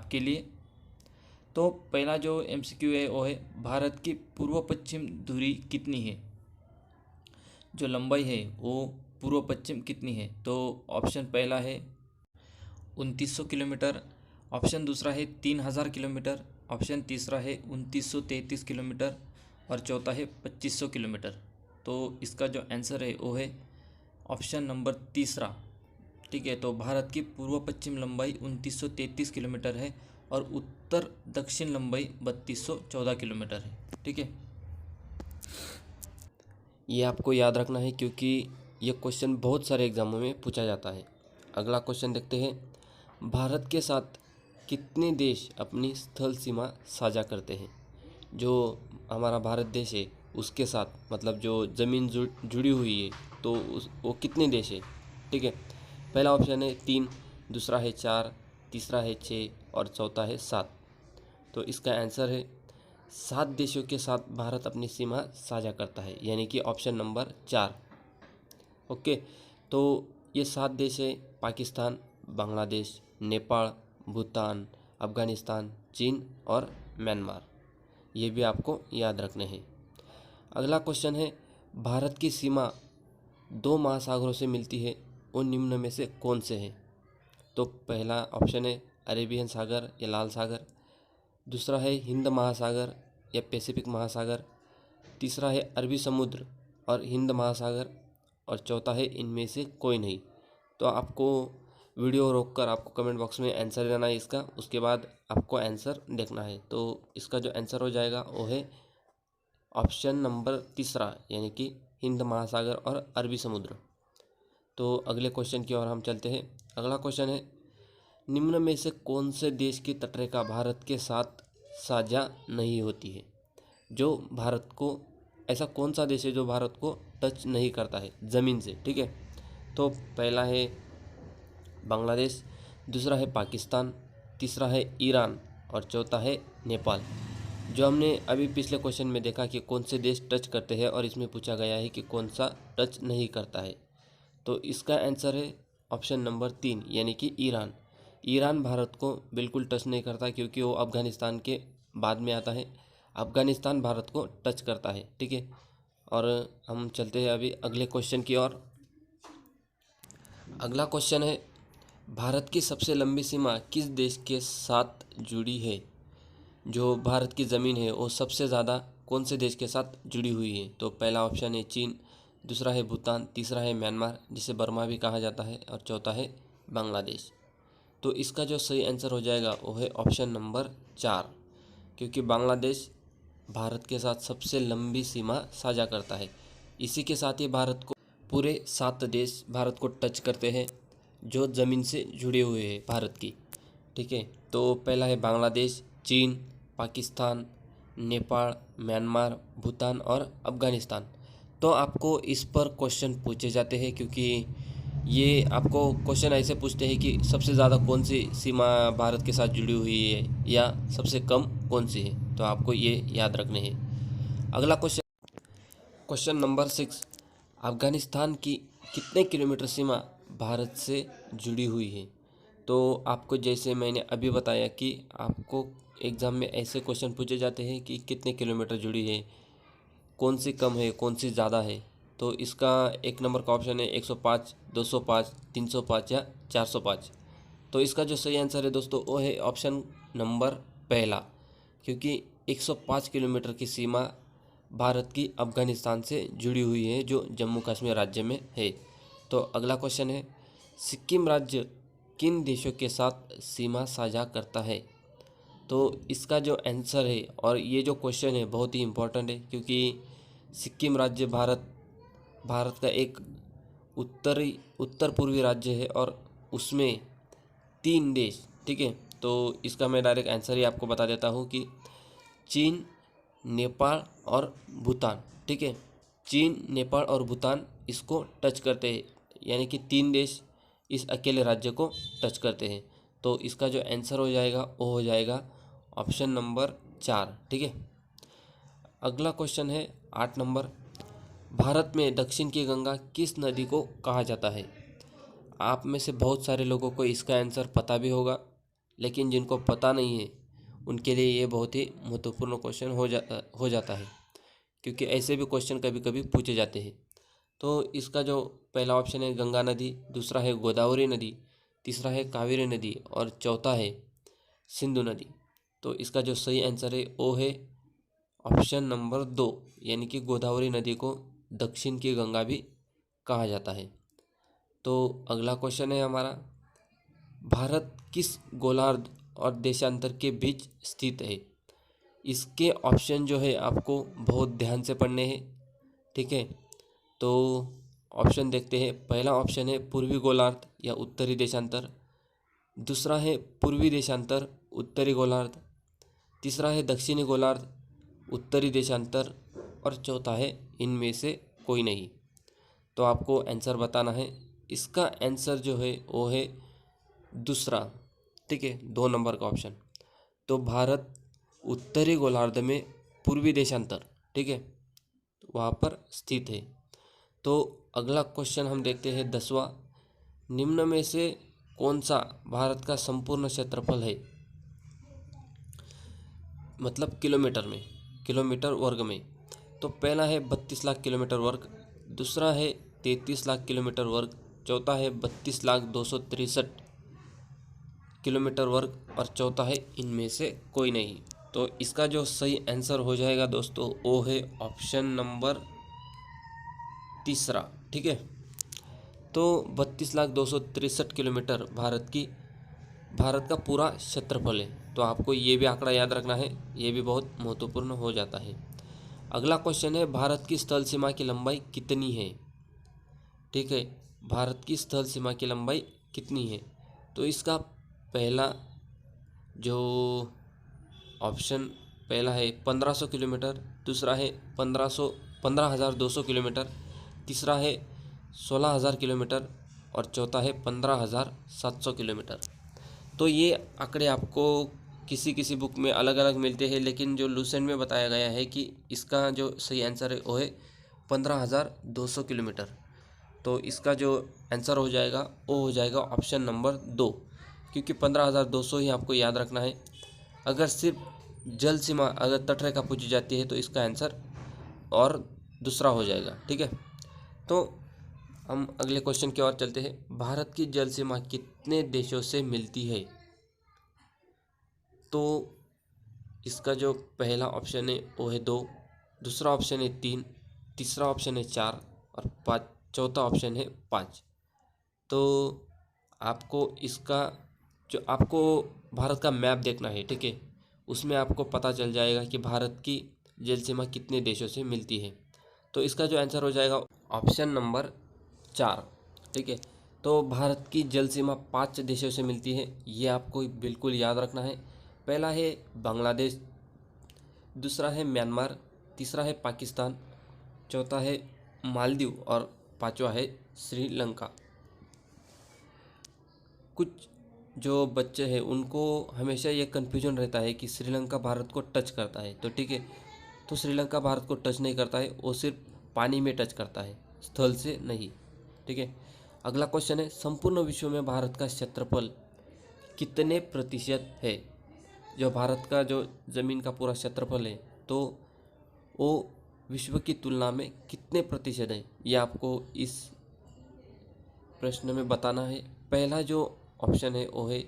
आपके लिए। तो पहला जो MCQ है वो है, भारत की पूर्व पश्चिम दूरी कितनी है, जो लंबाई है वो पूर्व पश्चिम कितनी है। तो ऑप्शन पहला है 2900 किलोमीटर, ऑप्शन दूसरा है 3000 किलोमीटर, ऑप्शन तीसरा है 2933 किलोमीटर और चौथा है 2500 किलोमीटर। तो इसका जो आंसर है वो है ऑप्शन नंबर तीसरा। ठीक है, तो भारत की पूर्व पश्चिम लंबाई 2933 किलोमीटर है और उत्तर दक्षिण लंबाई 3214 किलोमीटर है। ठीक है, ये आपको याद रखना है क्योंकि ये क्वेश्चन बहुत सारे एग्जामों में पूछा जाता है। अगला क्वेश्चन देखते हैं, भारत के साथ कितने देश अपनी स्थल सीमा साझा करते हैं। जो हमारा भारत देश है उसके साथ मतलब जो ज़मीन जुड़ी हुई है तो वो कितने देश है। ठीक है, पहला ऑप्शन है 3, दूसरा है 4, तीसरा है 6 और चौथा है 7। तो इसका आंसर है 7 देशों के साथ भारत अपनी सीमा साझा करता है, यानी कि ऑप्शन नंबर 4। ओके, तो ये 7 देश है पाकिस्तान, बांग्लादेश, नेपाल, भूटान, अफ़गानिस्तान, चीन और म्यांमार। ये भी आपको याद रखने हैं। अगला क्वेश्चन है, भारत की सीमा 2 महासागरों से मिलती है, उन निम्न में से कौन से हैं। तो पहला ऑप्शन है अरेबियन सागर या लाल सागर, दूसरा है हिंद महासागर या पैसिफिक महासागर, तीसरा है अरबी समुद्र और हिंद महासागर और चौथा है इनमें से कोई नहीं। तो आपको वीडियो रोककर आपको कमेंट बॉक्स में आंसर देना है इसका, उसके बाद आपको आंसर देखना है। तो इसका जो आंसर हो जाएगा वो है ऑप्शन नंबर तीसरा, यानी कि हिंद महासागर और अरबी समुद्र। तो अगले क्वेश्चन की ओर हम चलते हैं। अगला क्वेश्चन है, निम्न में से कौन से देश की तटरेखा भारत के साथ साझा नहीं होती है। जो भारत को, ऐसा कौन सा देश है जो भारत को टच नहीं करता है ज़मीन से। ठीक है, तो पहला है बांग्लादेश, दूसरा है पाकिस्तान, तीसरा है ईरान और चौथा है नेपाल। जो हमने अभी पिछले क्वेश्चन में देखा कि कौन से देश टच करते हैं और इसमें पूछा गया है कि कौन सा टच नहीं करता है। तो इसका आंसर है ऑप्शन नंबर 3, यानी कि ईरान। ईरान भारत को बिल्कुल टच नहीं करता क्योंकि वो अफ़गानिस्तान के बाद में आता है। अफ़गानिस्तान भारत को टच करता है। ठीक है, और हम चलते हैं अभी अगले क्वेश्चन की ओर। अगला क्वेश्चन है, भारत की सबसे लंबी सीमा किस देश के साथ जुड़ी है। जो भारत की ज़मीन है वो सबसे ज़्यादा कौन से देश के साथ जुड़ी हुई है। तो पहला ऑप्शन है चीन, दूसरा है भूटान, तीसरा है म्यांमार जिसे बर्मा भी कहा जाता है और चौथा है बांग्लादेश। तो इसका जो सही आंसर हो जाएगा वो है ऑप्शन नंबर 4, क्योंकि बांग्लादेश भारत के साथ सबसे लंबी सीमा साझा करता है। इसी के साथ ही भारत को पूरे 7 देश भारत को टच करते हैं जो ज़मीन से जुड़े हुए हैं भारत की। ठीक है, तो पहला है बांग्लादेश, चीन, पाकिस्तान, नेपाल, म्यांमार, भूटान और अफ़गानिस्तान। तो आपको इस पर क्वेश्चन पूछे जाते हैं क्योंकि ये आपको क्वेश्चन ऐसे पूछते हैं कि सबसे ज़्यादा कौन सी सीमा भारत के साथ जुड़ी हुई है या सबसे कम कौन सी है। तो आपको ये याद रखने हैं। अगला क्वेश्चन, क्वेश्चन नंबर 6, अफ़गानिस्तान की कितने किलोमीटर सीमा भारत से जुड़ी हुई है। तो आपको जैसे मैंने अभी बताया कि आपको एग्ज़ाम में ऐसे क्वेश्चन पूछे जाते हैं कि कितने किलोमीटर जुड़ी है, कौन सी कम है कौन सी ज़्यादा है। तो इसका 1 नंबर का ऑप्शन है 105, 205, 305 या 405। तो इसका जो सही आंसर है दोस्तों वो है ऑप्शन नंबर पहला, क्योंकि 105 किलोमीटर की सीमा भारत की अफ़गानिस्तान से जुड़ी हुई है जो जम्मू कश्मीर राज्य में है। तो अगला क्वेश्चन है, सिक्किम राज्य किन देशों के साथ सीमा साझा करता है। तो इसका जो आंसर है, और ये जो क्वेश्चन है बहुत ही इम्पोर्टेंट है क्योंकि सिक्किम राज्य भारत का एक उत्तर पूर्वी राज्य है और उसमें 3 देश। ठीक है, तो इसका मैं डायरेक्ट आंसर ही आपको बता देता हूँ कि चीन, नेपाल और भूटान। ठीक है, चीन, नेपाल और भूटान इसको टच करते हैं, यानी कि 3 देश इस अकेले राज्य को टच करते हैं। तो इसका जो आंसर हो जाएगा वो हो जाएगा ऑप्शन नंबर 4। ठीक है, अगला क्वेश्चन है 8 नंबर, भारत में दक्षिण की गंगा किस नदी को कहा जाता है। आप में से बहुत सारे लोगों को इसका आंसर पता भी होगा लेकिन जिनको पता नहीं है उनके लिए ये बहुत ही महत्वपूर्ण क्वेश्चन हो जाता है, क्योंकि ऐसे भी क्वेश्चन कभी कभी पूछे जाते हैं। तो इसका जो पहला ऑप्शन है गंगा नदी, दूसरा है गोदावरी नदी, तीसरा है कावेरी नदी और चौथा है सिंधु नदी। तो इसका जो सही आंसर है वो है ऑप्शन नंबर 2, यानी कि गोदावरी नदी को दक्षिण की गंगा भी कहा जाता है। तो अगला क्वेश्चन है हमारा, भारत किस गोलार्ध और देशांतर के बीच स्थित है? इसके ऑप्शन जो है आपको बहुत ध्यान से पढ़ने हैं, ठीक है। तो ऑप्शन देखते हैं। पहला ऑप्शन है पूर्वी गोलार्ध या उत्तरी देशांतर, दूसरा है पूर्वी देशांतर उत्तरी गोलार्ध, तीसरा है दक्षिणी गोलार्ध उत्तरी देशांतर और चौथा है इनमें से कोई नहीं। तो आपको आंसर बताना है। इसका आंसर जो है वो है दूसरा, ठीक है, 2 नंबर का ऑप्शन। तो भारत उत्तरी गोलार्ध में पूर्वी देशांतर, ठीक है, वहाँ पर स्थित है। तो अगला क्वेश्चन हम देखते हैं 10वां, निम्न में से कौन सा भारत का संपूर्ण क्षेत्रफल है, मतलब किलोमीटर में, किलोमीटर वर्ग में? तो पहला है 32 लाख किलोमीटर वर्ग, दूसरा है 33 लाख किलोमीटर वर्ग, चौथा है 32,263 किलोमीटर वर्ग और चौथा है इनमें से कोई नहीं। तो इसका जो सही आंसर हो जाएगा दोस्तों वो है ऑप्शन नंबर तीसरा, ठीक है। तो 32,263 किलोमीटर भारत का पूरा क्षेत्रफल है। तो आपको ये भी आंकड़ा याद रखना है, ये भी बहुत महत्वपूर्ण हो जाता है। अगला क्वेश्चन है, भारत की स्थल सीमा की लंबाई कितनी है? ठीक है, भारत की स्थल सीमा की लंबाई कितनी है? तो इसका पहला जो ऑप्शन पहला है 1500 किलोमीटर, दूसरा है 15,200 किलोमीटर, तीसरा है 16,000 किलोमीटर और चौथा है 15,700 किलोमीटर। तो ये आंकड़े आपको किसी किसी बुक में अलग अलग मिलते हैं, लेकिन जो लूसेंट में बताया गया है कि इसका जो सही आंसर है वो है 15,200 किलोमीटर। तो इसका जो आंसर हो जाएगा वो हो जाएगा ऑप्शन नंबर 2, क्योंकि 15,200 ही आपको याद रखना है। अगर सिर्फ जल सीमा अगर तटरेखा पूछी जाती है तो इसका आंसर और दूसरा हो जाएगा, ठीक है। तो हम अगले क्वेश्चन की ओर चलते हैं। भारत की जल सीमा कितने देशों से मिलती है? तो इसका जो पहला ऑप्शन है वो है 2, दूसरा ऑप्शन है 3, तीसरा ऑप्शन है 4 और 5, चौथा ऑप्शन है 5। तो आपको भारत का मैप देखना है, ठीक है। उसमें आपको पता चल जाएगा कि भारत की जल सीमा कितने देशों से मिलती है। तो इसका जो आंसर हो जाएगा ऑप्शन नंबर 4, ठीक है। तो भारत की जल सीमा 5 देशों से मिलती है, ये आपको बिल्कुल याद रखना है। पहला है बांग्लादेश, दूसरा है म्यांमार, तीसरा है पाकिस्तान, चौथा है मालदीव और पांचवा है श्रीलंका। कुछ जो बच्चे हैं उनको हमेशा ये कन्फ्यूजन रहता है कि श्रीलंका भारत को टच करता है, तो ठीक है, तो श्रीलंका भारत को टच नहीं करता है, वो सिर्फ पानी में टच करता है, स्थल से नहीं, ठीक है। अगला क्वेश्चन है, संपूर्ण विश्व में भारत का क्षेत्रफल कितने प्रतिशत है? जो भारत का जो ज़मीन का पूरा क्षेत्रफल है तो वो विश्व की तुलना में कितने प्रतिशत है, ये आपको इस प्रश्न में बताना है। पहला जो ऑप्शन है वो है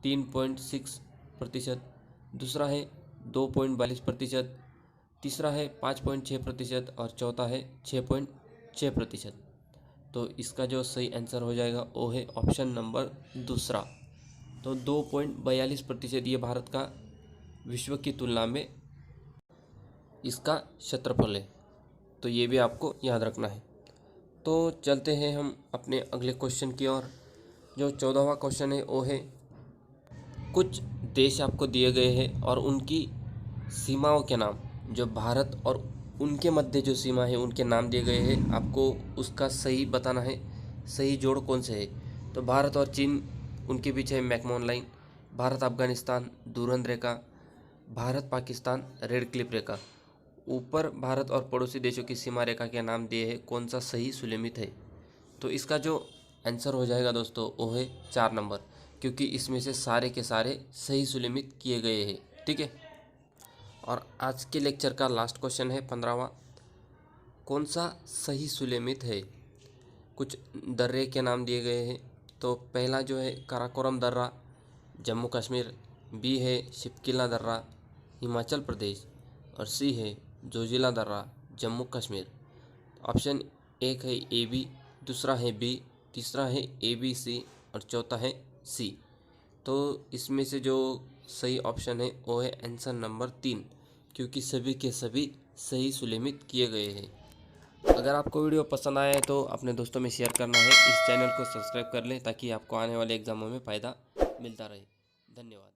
3.6%, दूसरा है 2.42%, तीसरा है 5.6% और चौथा है 6.6%। तो इसका जो सही आंसर हो जाएगा वो है ऑप्शन नंबर दूसरा। तो 2.42% ये भारत का विश्व की तुलना में इसका क्षेत्रफल है। तो ये भी आपको याद रखना है। तो चलते हैं हम अपने अगले क्वेश्चन की ओर। जो 14वां क्वेश्चन है वो है, कुछ देश आपको दिए गए हैं और उनकी सीमाओं के नाम, जो भारत और उनके मध्य जो सीमा है उनके नाम दिए गए हैं, आपको उसका सही बताना है, सही जोड़ कौन से है। तो भारत और चीन, उनके बीच है मैकमोहन लाइन, भारत अफगानिस्तान दुरंध रेखा, भारत पाकिस्तान रेड क्लिफ रेखा। ऊपर भारत और पड़ोसी देशों की सीमा रेखा के नाम दिए हैं, कौन सा सही सुलेमित है? तो इसका जो आंसर हो जाएगा दोस्तों वो है 4 नंबर, क्योंकि इसमें से सारे के सारे सही सुलिमित किए गए हैं। ठीक है। और आज के लेक्चर का लास्ट क्वेश्चन है 15वां। कौन सा सही सुलेमित है? कुछ दर्रे के नाम दिए गए हैं। तो पहला जो है काराकोरम दर्रा जम्मू कश्मीर, बी है शिपकिला दर्रा हिमाचल प्रदेश, और सी है जोजिला दर्रा जम्मू कश्मीर। ऑप्शन एक है ए बी, दूसरा है बी, तीसरा है ए बी सी और चौथा है सी। तो इसमें से जो सही ऑप्शन है वो है आंसर नंबर 3, क्योंकि सभी के सभी सही सुलेमित किए गए हैं। अगर आपको वीडियो पसंद आया है तो अपने दोस्तों में शेयर करना है। इस चैनल को सब्सक्राइब कर लें ताकि आपको आने वाले एग्जामों में फ़ायदा मिलता रहे। धन्यवाद।